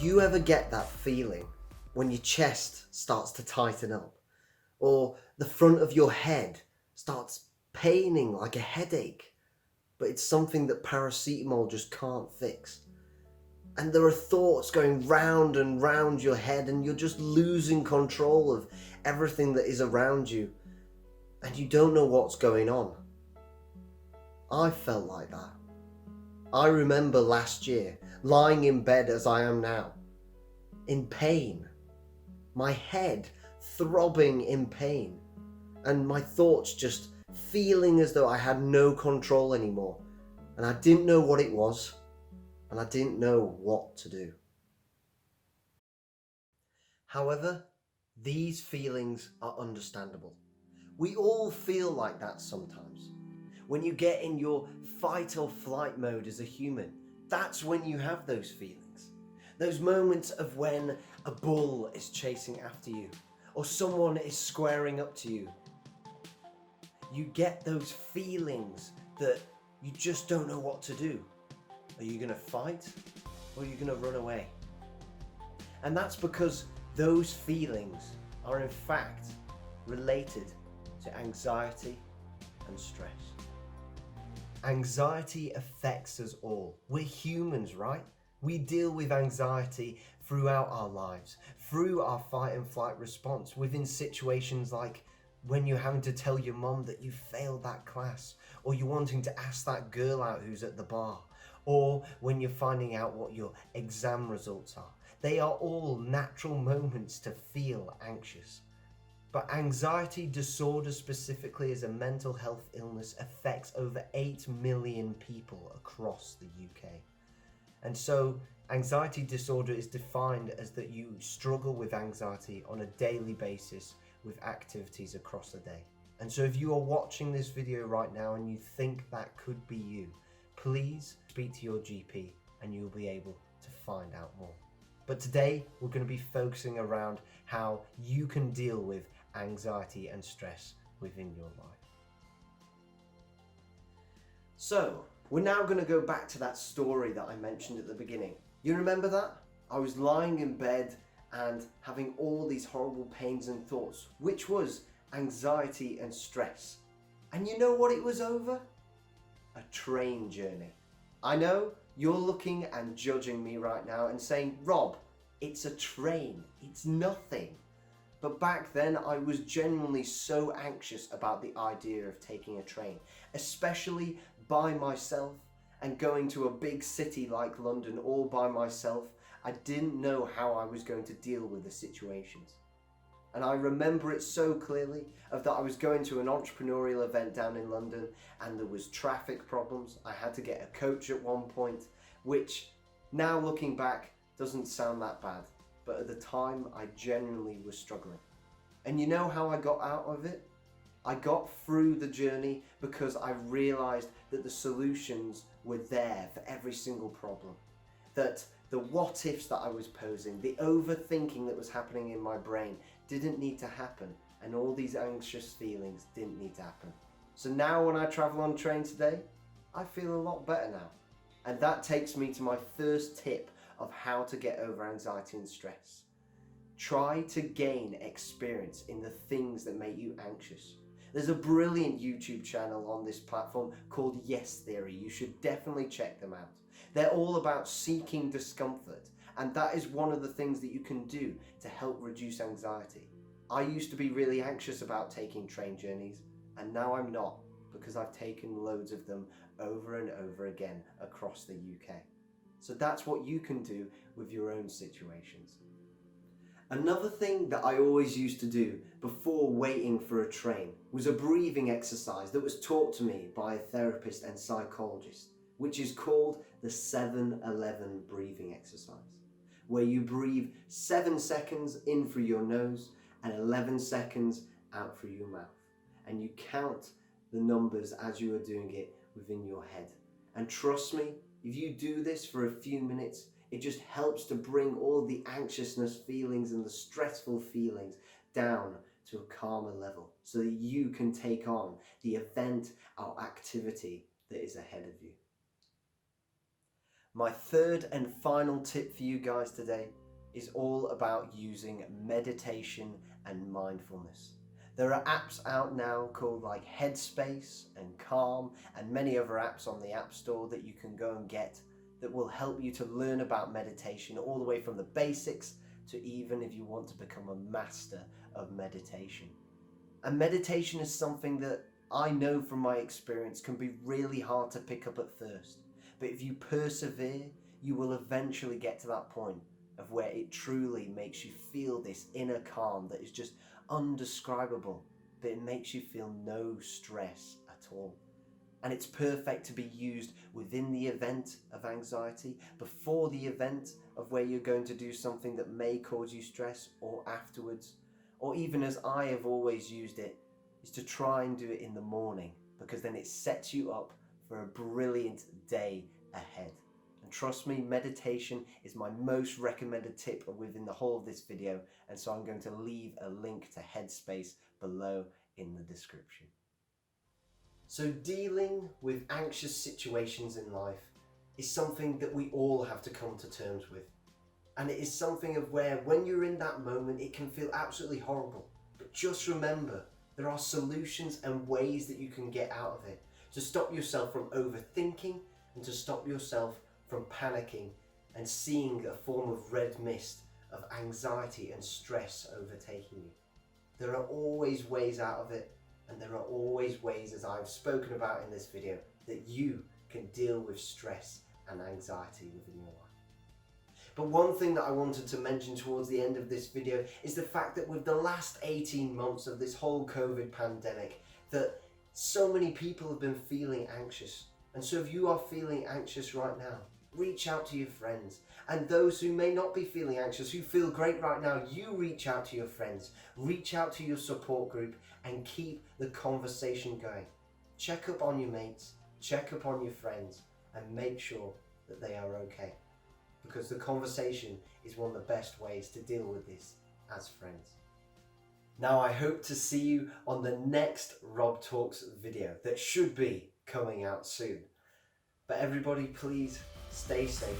you ever get that feeling when your chest starts to tighten up, or the front of your head starts paining like a headache, but it's something that paracetamol just can't fix? And there are thoughts going round and round your head, and you're just losing control of everything that is around you, and you don't know what's going on. I felt like that. I remember last year lying in bed as I am now, in pain, my head throbbing in pain, and my thoughts just feeling as though I had no control anymore, and I didn't know what it was, and I didn't know what to do. However, these feelings are understandable. We all feel like that sometimes. When you get in your fight or flight mode as a human, that's when you have those feelings. Those moments of when a bull is chasing after you, or someone is squaring up to you. You get those feelings that you just don't know what to do. Are you going to fight, or are you going to run away? And that's because those feelings are in fact related to anxiety and stress. Anxiety affects us all. We're humans, right? We deal with anxiety throughout our lives, through our fight and flight response, within situations like when you're having to tell your mum that you failed that class, or you're wanting to ask that girl out who's at the bar, or when you're finding out what your exam results are. They are all natural moments to feel anxious. But anxiety disorder specifically as a mental health illness affects over 8 million people across the UK. And so anxiety disorder is defined as that you struggle with anxiety on a daily basis with activities across the day. And so if you are watching this video right now and you think that could be you, please speak to your GP and you'll be able to find out more. But today we're going to be focusing around how you can deal with anxiety and stress within your life. So, we're now going to go back to that story that I mentioned at the beginning. You remember that? I was lying in bed and having all these horrible pains and thoughts, which was anxiety and stress. And you know what it was over? A train journey. I know you're looking and judging me right now and saying, Rob, it's a train, it's nothing. But back then I was genuinely so anxious about the idea of taking a train, especially by myself and going to a big city like London all by myself. I didn't know how I was going to deal with the situations. And I remember it so clearly of that I was going to an entrepreneurial event down in London and there was traffic problems. I had to get a coach at one point, which now looking back doesn't sound that bad. But at the time I genuinely was struggling. And you know how I got out of it? I got through the journey because I realized that the solutions were there for every single problem. That the what ifs that I was posing, the overthinking that was happening in my brain didn't need to happen, and all these anxious feelings didn't need to happen. So now when I travel on train today, I feel a lot better now. And that takes me to my first tip of how to get over anxiety and stress. Try to gain experience in the things that make you anxious. There's a brilliant YouTube channel on this platform called Yes Theory. You should definitely check them out. They're all about seeking discomfort, and that is one of the things that you can do to help reduce anxiety. I used to be really anxious about taking train journeys, and now I'm not, because I've taken loads of them over and over again across the UK. So that's what you can do with your own situations. Another thing that I always used to do before waiting for a train was a breathing exercise that was taught to me by a therapist and psychologist, which is called the 7-11 breathing exercise, where you breathe 7 seconds in through your nose and 11 seconds out through your mouth. And you count the numbers as you are doing it within your head. And trust me, if you do this for a few minutes, it just helps to bring all the anxiousness feelings and the stressful feelings down to a calmer level so that you can take on the event or activity that is ahead of you. My third and final tip for you guys today is all about using meditation and mindfulness. There are apps out now called like Headspace and Calm and many other apps on the App Store that you can go and get that will help you to learn about meditation all the way from the basics to even if you want to become a master of meditation. And meditation is something that I know from my experience can be really hard to pick up at first. But if you persevere, you will eventually get to that point of where it truly makes you feel this inner calm that is just undescribable, but it makes you feel no stress at all. And it's perfect to be used within the event of anxiety, before the event of where you're going to do something that may cause you stress, or afterwards, or even as I have always used it, is to try and do it in the morning, because then it sets you up for a brilliant day ahead. And trust me, meditation is my most recommended tip within the whole of this video, and so I'm going to leave a link to Headspace below in the description. So dealing with anxious situations in life is something that we all have to come to terms with. And it is something of where when you're in that moment, it can feel absolutely horrible. But just remember, there are solutions and ways that you can get out of it to stop yourself from overthinking and to stop yourself from panicking and seeing a form of red mist of anxiety and stress overtaking you. There are always ways out of it, and there are always ways, as I've spoken about in this video, that you can deal with stress and anxiety within your life. But one thing that I wanted to mention towards the end of this video is the fact that with the last 18 months of this whole COVID pandemic, that so many people have been feeling anxious. And so if you are feeling anxious right now, reach out to your friends. And those who may not be feeling anxious, who feel great right now, you reach out to your friends, reach out to your support group, and keep the conversation going. Check up on your mates, check up on your friends, and make sure that they are okay. Because the conversation is one of the best ways to deal with this as friends. Now I hope to see you on the next Rob Talks video that should be coming out soon. But everybody, please stay safe,